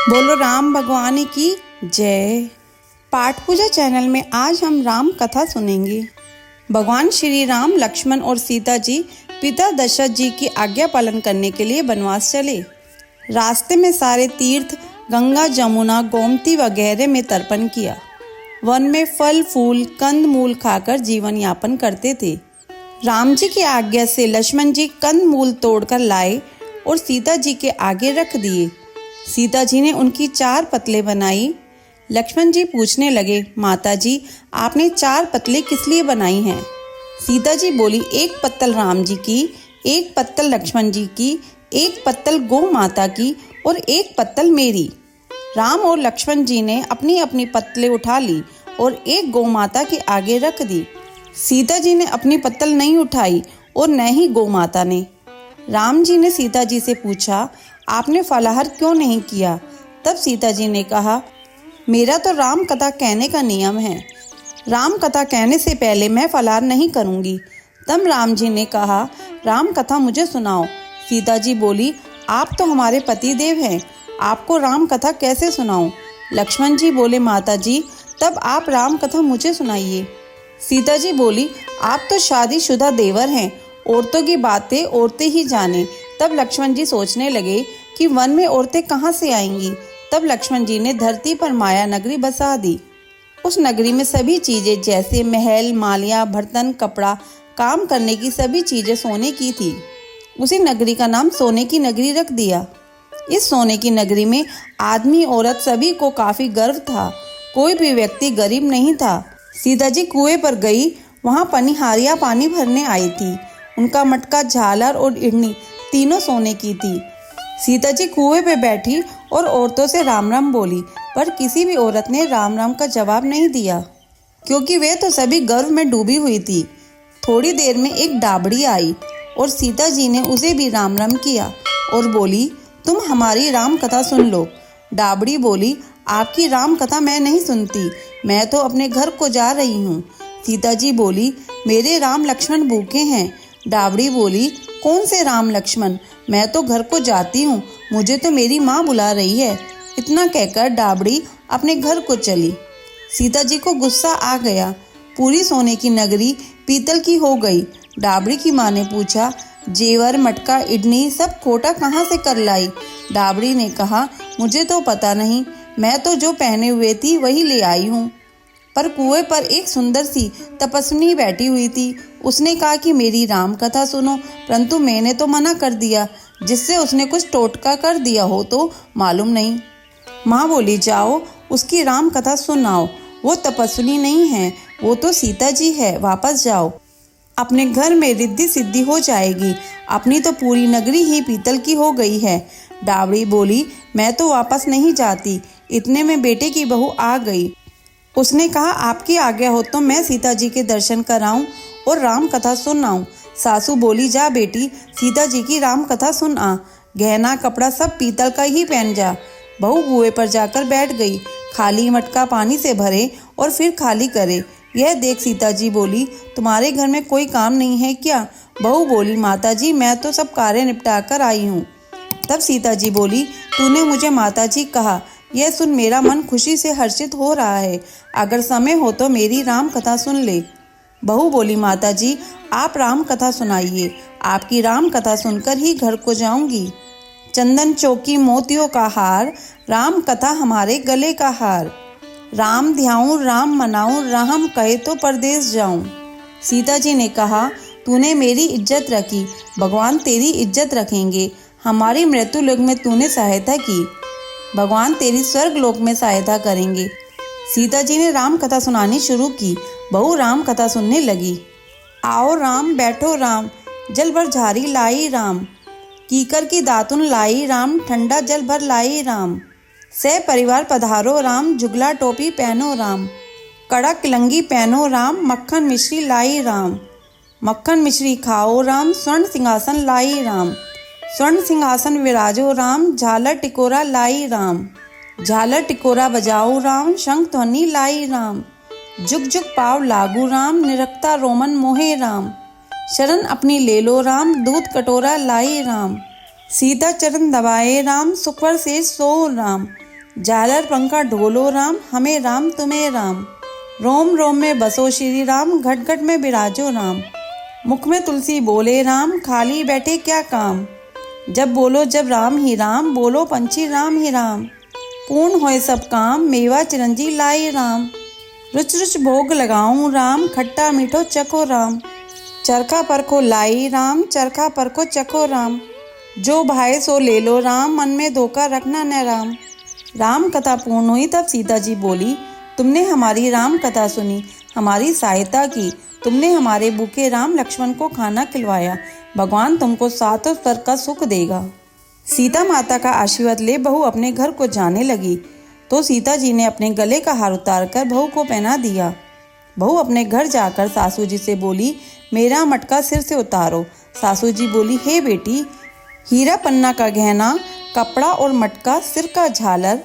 बोलो राम भगवान की जय। पाठ पूजा चैनल में आज हम राम कथा सुनेंगे। भगवान श्री राम, लक्ष्मण और सीता जी पिता दशरथ जी की आज्ञा पालन करने के लिए वनवास चले। रास्ते में सारे तीर्थ गंगा, जमुना, गोमती वगैरह में तर्पण किया। वन में फल फूल कंद मूल खाकर जीवन यापन करते थे। राम जी की आज्ञा से लक्ष्मण जी कंद मूल तोड़कर लाए और सीता जी के आगे रख दिए। सीता जी ने उनकी 4 पतले बनाई। लक्ष्मण जी पूछने लगे, माता जी आपने 4 पतले किस लिए बनाई हैं? सीता जी बोली, 1 पत्तल राम जी की, 1 पत्तल लक्ष्मण जी की, 1 पत्तल गौ माता की और 1 पत्तल मेरी। राम और लक्ष्मण जी ने अपनी अपनी पत्तलें उठा ली और एक गौ माता के आगे रख दी। सीता जी ने अपनी पत्तल नहीं उठाई और न ही गौ माता ने। राम जी ने सीता जी से पूछा, आपने फलाहार क्यों नहीं किया? तब सीता जी ने कहा, मेरा तो राम कथा कहने का नियम है। राम कथा कहने से पहले मैं फलाहार नहीं करूंगी। तब राम जी ने कहा, राम कथा मुझे सुनाओ। सीता जी बोली, आप तो हमारे पति देव हैं, आपको राम कथा कैसे सुनाऊं? लक्ष्मण जी बोले, माता जी तब आप राम कथा मुझे सुनाइए। सीता जी बोली, आप तो शादीशुदा देवर हैं, औरतों की बातें औरतें ही जाने। तब लक्ष्मण जी सोचने लगे कि वन में औरतें कहाँ से आएंगी। तब लक्ष्मण जी ने धरती पर माया नगरी बसा दी। उस नगरी में सभी चीजें जैसे महल, मालिया, बर्तन, कपड़ा, काम करने की सभी चीजें सोने की थी। उसी नगरी का नाम सोने की नगरी रख दिया। इस सोने की नगरी में आदमी औरत सभी को काफी गर्व था। कोई भी व्यक्ति गरीब नहीं था। सीता जी कुएं पर गई, वहां पनिहारियां पानी भरने आई थी। उनका मटका, झालर और इडनी तीनों सोने की थी। सीता जी कुएं पे बैठी और औरतों से राम राम बोली, पर किसी भी औरत ने राम राम का जवाब नहीं दिया, क्योंकि वे तो सभी गर्व में डूबी हुई थी। थोड़ी देर में एक डाबड़ी आई और सीता जी ने उसे भी राम राम किया और बोली, तुम हमारी राम कथा सुन लो। डाबड़ी बोली, आपकी राम कथा मैं नहीं सुनती, मैं तो अपने घर को जा रही हूँ। सीता जी बोली, मेरे राम लक्ष्मण भूखे हैं। डाबड़ी बोली, कौन से राम लक्ष्मण? मैं तो घर को जाती हूँ, मुझे तो मेरी माँ बुला रही है। इतना कहकर डाबड़ी अपने घर को चली। सीता जी को गुस्सा आ गया। पूरी सोने की नगरी पीतल की हो गई। डाबड़ी की माँ ने पूछा, जेवर, मटका, इडनी सब खोटा कहाँ से कर लाई? डाबड़ी ने कहा, मुझे तो पता नहीं, मैं तो जो पहने हुए थी वही ले आई हूँ। पर कुएं पर एक सुंदर सी तपस्विनी बैठी हुई थी। उसने कहा कि मेरी राम कथा सुनो, परंतु मैंने तो मना कर दिया, जिससे उसने कुछ टोटका कर दिया हो तो मालूम नहीं। माँ बोली, जाओ उसकी राम कथा सुनाओ। वो तपस्विनी नहीं है, वो तो सीता जी है, वापस जाओ, अपने घर में रिद्धि सिद्धि हो जाएगी। अपनी तो पूरी नगरी ही पीतल की हो गई है। डाबड़ी बोली, मैं तो वापस नहीं जाती। इतने में बेटे की बहू आ गई। उसने कहा, आपकी आज्ञा हो तो मैं सीता जी के दर्शन कराऊं और राम कथा सुनाऊं। सासू बोली, जा बेटी, सीता जी की राम कथा सुन आ। गहना कपड़ा सब पीतल का ही पहन जा। बहू कुएं पर जाकर बैठ गई। खाली मटका पानी से भरे और फिर खाली करे। यह देख सीता जी बोली, तुम्हारे घर में कोई काम नहीं है क्या? बहू बोली, माता जी मैं तो सब कार्य निपटा कर आई हूँ। तब सीता जी बोली, तूने मुझे माता जी कहा, यह सुन मेरा मन खुशी से हर्षित हो रहा है। अगर समय हो तो मेरी राम कथा सुन ले। बहू बोली, माता जी आप राम कथा सुनाइए, आपकी राम कथा सुनकर ही घर को जाऊंगी। चंदन चौकी मोतियों का हार, राम कथा हमारे गले का हार। राम ध्याऊं, राम मनाऊं, राम कहे तो परदेश जाऊं। सीता जी ने कहा, तूने मेरी इज्जत रखी, भगवान तेरी इज्जत रखेंगे। हमारी मृत्यु लोक में तूने सहायता की, भगवान तेरी स्वर्ग लोक में सहायता करेंगे। सीता जी ने राम कथा सुनानी शुरू की। बहू राम कथा सुनने लगी। आओ राम, बैठो राम, जल भर झारी लाई राम। कीकर की दातुन लाई राम, ठंडा जल भर लाई राम। सह परिवार पधारो राम, जुगला टोपी पहनो राम। कड़क लंगी पहनो राम, मक्खन मिश्री लाई राम। मक्खन मिश्री खाओ राम, स्वर्ण सिंहासन लाई राम। स्वर्ण सिंहासन विराजो राम, झालर टिकोरा लाई राम। झालर टिकोरा बजाओ राम, शंख ध्वनि लाई राम। जुग जुग पाव लागू राम, निरखता रोमन मोहे राम। शरण अपनी ले लो राम, दूध कटोरा लाई राम। सीता चरण दबाए राम, सुखवर से सो राम। झालर पंखा ढोलो राम, हमें राम तुम्हें राम। रोम रोम में बसो श्री राम, घट घट में बिराजो राम। मुख में तुलसी बोले राम, खाली बैठे क्या काम। जब बोलो जब राम ही राम, बोलो पंछी राम ही राम। पूर्ण होए सब काम, मेवा चिरंजी लाई राम। रुच रुच भोग लगाऊं राम, खट्टा मीठो चखो राम। चरखा परखो लाई राम, चरखा परखो चखो राम। जो भाए सो ले लो राम, मन में धोखा रखना न राम। राम कथा पूर्ण हुई तब सीता जी बोली, तुमने हमारी राम कथा सुनी, हमारी सहायता की, तुमने हमारे भूखे राम लक्ष्मण को खाना खिलवाया, भगवान तुमको सातों स्तर का सुख देगा। सीता माता का आशीर्वाद ले बहू अपने घर को जाने लगी तो सीता जी ने अपने गले का हार उतारकर बहू को पहना दिया। बहू अपने घर जाकर सासू जी से बोली, मेरा मटका सिर से उतारो। सासू जी बोली, हे बेटी, हीरा पन्ना का गहना, कपड़ा और मटका, सिर का झालर,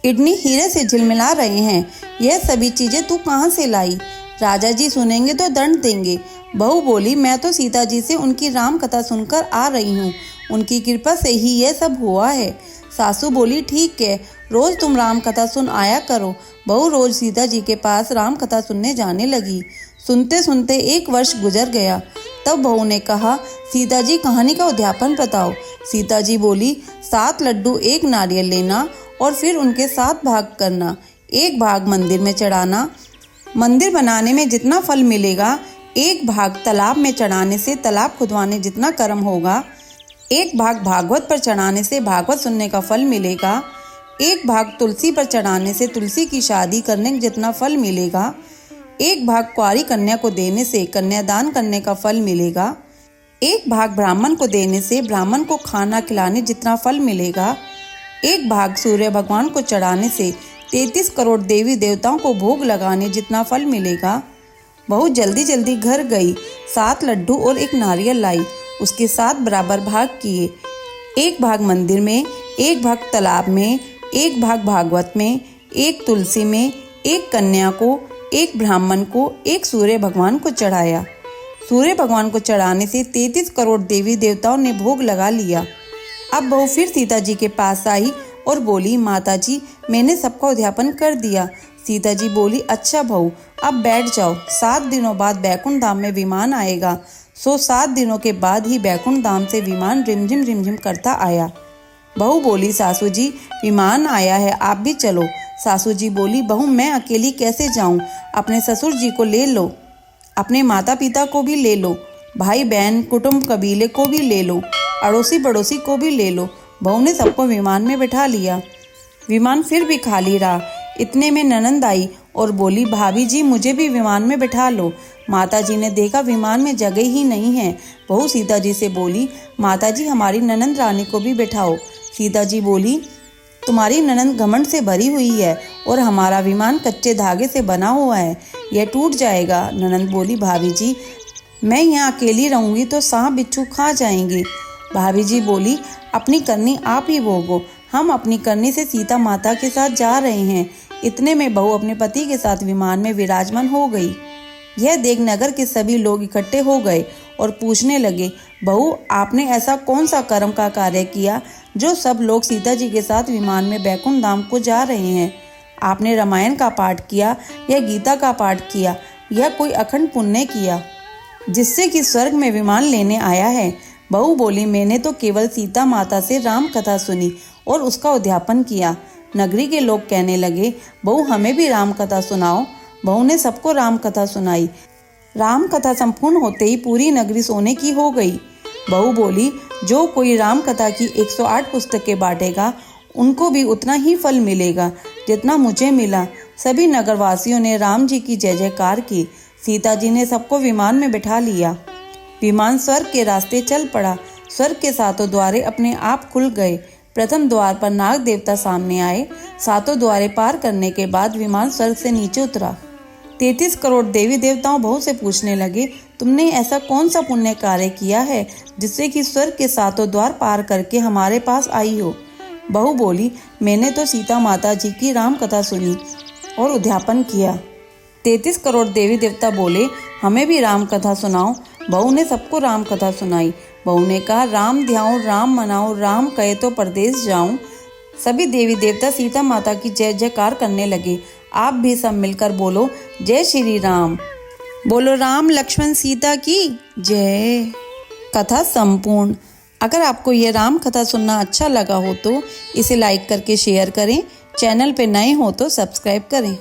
किडनी हीरे से झिलमिला रहे हैं, यह सभी चीजें तू कहाँ से लाई? राजा जी सुनेंगे तो दंड देंगे। बहू बोली, मैं तो सीता जी से उनकी राम कथा सुनकर आ रही हूँ, उनकी कृपा से ही यह सब हुआ है। सासू बोली, ठीक है, रोज तुम राम कथा सुन आया करो। बहू रोज सीता जी के पास राम कथा सुनने जाने लगी। सुनते सुनते 1 वर्ष गुजर गया। तब बहू ने कहा, सीता जी कहानी का उद्यापन बताओ। सीता जी बोली, 7 लड्डू 1 नारियल लेना और फिर उनके 7 भाग करना। 1 भाग मंदिर में चढ़ाना, मंदिर बनाने में जितना फल मिलेगा, 1 भाग तालाब में चढ़ाने से तालाब खुदवाने जितना कर्म होगा, 1 भाग भागवत पर चढ़ाने से भागवत सुनने का फल मिलेगा, 1 भाग तुलसी पर चढ़ाने से तुलसी की शादी करने जितना फल मिलेगा, 1 भाग कुंवारी कन्या को देने से कन्यादान करने का फल मिलेगा, 1 भाग ब्राह्मण को देने से ब्राह्मण को खाना खिलाने जितना फल मिलेगा, 1 भाग सूर्य भगवान को चढ़ाने से 33 करोड़ देवी देवताओं को भोग लगाने जितना फल मिलेगा। बहू जल्दी जल्दी घर गई, 7 लड्डू और 1 नारियल लाई, उसके 7 बराबर भाग किए। 1 भाग मंदिर में, 1 भाग तालाब में, 1 भाग भागवत में, 1 तुलसी में, 1 कन्या को, 1 ब्राह्मण को, 1 सूर्य भगवान को चढ़ाया। सूर्य भगवान को चढ़ाने से 33 करोड़ देवी देवताओं ने भोग लगा लिया। अब बहू फिर सीता जी के पास आई और बोली, माता जी, मैंने सबका उद्यापन कर दिया। सीता जी बोली, अच्छा बहू, अब बैठ जाओ, 7 दिनों बाद बैकुंठ धाम में विमान आएगा। सो 7 दिनों के बाद ही बैकुंठ धाम से विमान रिमझिम रिमझिम करता आया। बहू बोली, सासू जी, विमान आया है, आप भी चलो। सासू जी बोली, बहू मैं अकेली कैसे जाऊं? अपने ससुर जी को ले लो, अपने माता पिता को भी ले लो, भाई बहन कुटुंब कबीले को भी ले लो, अड़ोसी पड़ोसी को भी ले लो। बहू ने सबको विमान में बिठा लिया। विमान फिर भी खाली रहा। इतने में ननंद आई और बोली, भाभी जी, मुझे भी विमान में बिठा लो। माता जी ने देखा विमान में जगह ही नहीं है। बहू सीता जी से बोली, माता जी, हमारी ननंद रानी को भी बिठाओ। सीता जी बोली, तुम्हारी ननंद घमंड से भरी हुई है और हमारा विमान कच्चे धागे से बना हुआ है, यह टूट जाएगा। ननंद बोली, भाभी जी, मैं यहाँ अकेली रहूंगी तो सांप बिच्छू खा जाएंगे। भाभी जी बोली, अपनी करनी आप ही भोगो, हम अपनी करनी से सीता माता के साथ जा रहे हैं। इतने में बहू अपने पति के साथ विमान में विराजमान हो गई। यह देख नगर के सभी लोग इकट्ठे हो गए और पूछने लगे, बहू, आपने ऐसा कौन सा कर्म का कार्य किया जो सब लोग सीता जी के साथ विमान में बैकुंठ धाम को जा रहे हैं? आपने रामायण का पाठ किया या गीता का पाठ किया या कोई अखंड पुण्य किया जिससे कि स्वर्ग में विमान लेने आया है? बहू बोली, मैंने तो केवल सीता माता से राम कथा सुनी और उसका उद्यापन किया। नगरी के लोग कहने लगे, बहू हमें भी राम कथा सुनाओ। बहू ने सबको राम कथा सुनाई। राम कथा संपूर्ण होते ही पूरी नगरी सोने की हो गई। बहू बोली, जो कोई राम कथा की 108 पुस्तकें बांटेगा उनको भी उतना ही फल मिलेगा जितना मुझे मिला। सभी नगरवासियों ने राम जी की जय जयकार की। सीता जी ने सबको विमान में बिठा लिया। विमान स्वर्ग के रास्ते चल पड़ा। स्वर्ग के 7 द्वारे अपने आप खुल गए। प्रथम द्वार पर नाग देवता सामने आए। 7 द्वारे पार करने के बाद विमान स्वर्ग से नीचे उतरा। 33 करोड़ देवी देवताओं बहू से पूछने लगे, तुमने ऐसा कौन सा पुण्य कार्य किया है जिससे कि स्वर्ग के 7 द्वार पार करके हमारे पास आई हो? बहू बोली, मैंने तो सीता माता जी की राम कथा सुनी और उद्यापन किया। 33 करोड़ देवी देवता बोले, हमें भी राम कथा सुनाओ। बहू ने सबको राम कथा सुनाई। बहू ने कहा, राम ध्याऊं, राम मनाऊं, राम कहे तो परदेश जाऊं, सभी देवी देवता सीता माता की जय जयकार करने लगे। आप भी सब मिलकर बोलो जय श्री राम। बोलो राम लक्ष्मण सीता की जय। कथा संपूर्ण। अगर आपको ये राम कथा सुनना अच्छा लगा हो तो इसे लाइक करके शेयर करें। चैनल पे नए हो तो सब्सक्राइब करें।